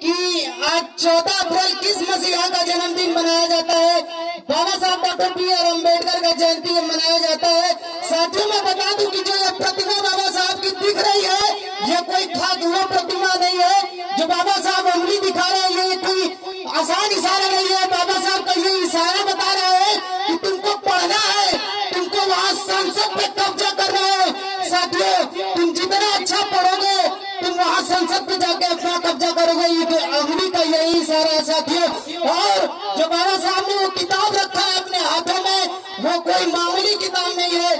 कि आज 14 अप्रैल किस मसीहा का जन्मदिन मनाया जाता है? बाबा साहब डॉक्टर बी.आर. अम्बेडकर का जयंती मनाया जाता है। साथियों मैं बता दूं कि जो ये प्रतिमा बाबा साहब की दिख रही है, ये कोई खास हुआ प्रतिमा नहीं है। जो बाबा साहब उंगली दिखा रहे हैं, ये कोई आसान इशारा नहीं है। बाबा साहब का ये इशारा बता रहे हैं कि तुमको पढ़ना है, तुमको वहाँ संसद पे कब्जा करना है। साथियों तुम जितना अच्छा पढ़ोगे तुम वहाँ संसद पे जाके अपना कब्जा करोगे। ये अंगुली का यही इशारा है साथियों। और जो बाबा साहब ने वो किताब रखा है अपने हाथों में, वो कोई मामूली किताब नहीं है।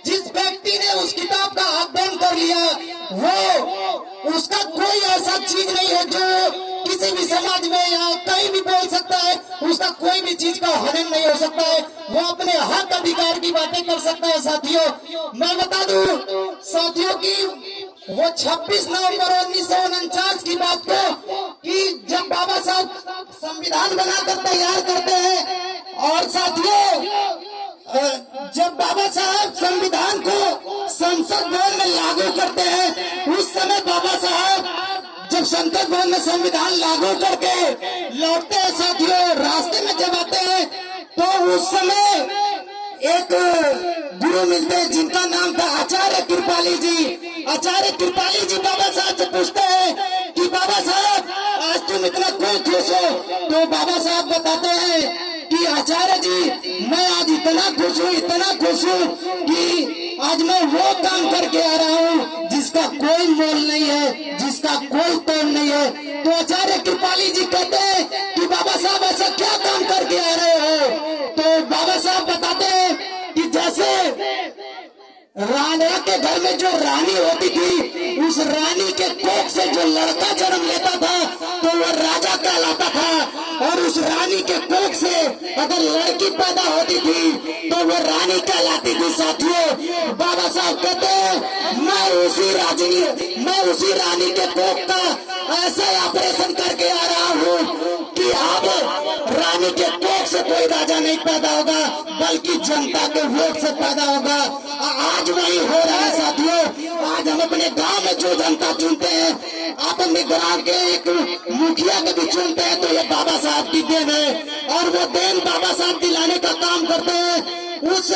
जिस व्यक्ति ने उस किताब का अध्ययन कर लिया, वो उसका कोई ऐसा चीज नहीं है जो किसी भी समाज में या कहीं भी बोल सकता है। उसका कोई भी चीज का हनन नहीं हो सकता है। वो अपने हक अधिकार की बातें कर सकता है। साथियों मैं बता दूं साथियों की वो 26 नवंबर 1949 की बात को, कि जब बाबा साहब संविधान बनाकर तैयार करते हैं, और साथियों जब बाबा साहब संविधान को संसद भवन में लागू करते हैं, उस समय बाबा साहब जब संसद भवन में संविधान लागू करके लौटते हैं साथियों, रास्ते में जब आते हैं तो उस समय एक गुरु मिलते हैं जिनका नाम था आचार्य कृपाली जी। आचार्य कृपाली जी बाबा साहब से पूछते हैं कि बाबा साहब आज तुम इतना क्यों खुश हो? तो बाबा साहब बताते हैं कि आचार्य जी मैं आज इतना खुश हूँ कि आज मैं वो काम करके आ रहा हूँ जिसका कोई मोल नहीं है, जिसका कोई तोड़ नहीं है। तो आचार्य कृपाली जी कहते हैं कि बाबा साहब ऐसा क्या काम करके आ रहे हो? तो बाबा साहब बताते हैं कि जैसे राजा के घर में जो रानी होती थी, उस रानी के कोख से जो लड़का जन्म लेता था तो वो राजा कहलाता था, और उस रानी के कोख से अगर लड़की पैदा होती थी तो वो रानी कहलाती थी। साथियों बाबा साहब कहते हैं मैं उसी रानी के कोख का ऐसा ऑपरेशन करके आ रहा हूँ कि अब रानी के कोख से कोई राजा नहीं पैदा होगा, बल्कि जनता के वोट से पैदा होगा। आज वही हो रहा है साथियों। आज हम अपने गांव में जो जनता चुनते हैं, आप अपने गांव के एक मुखिया के भी चुनते हैं, तो ये बाबा साहब की देन है, और वो देन बाबा साहब दिलाने का काम करते हैं। उस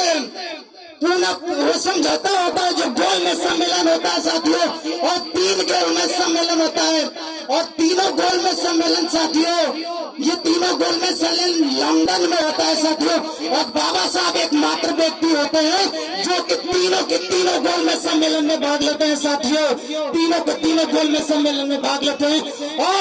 वो समझौता होता है जो गोल में सम्मेलन होता है साथियों, और 3 गोल में सम्मेलन होता है, और तीनों गोल में सम्मेलन साथियों, ये तीनों गोल में सम्मेलन लंदन में होता है साथियों। और बाबा साहब एकमात्र व्यक्ति होते हैं जो कि तीनों के तीनों गोल में सम्मेलन में भाग लेते हैं साथियों। तीनों के तीनों गोल में सम्मेलन में भाग लेते हैं। और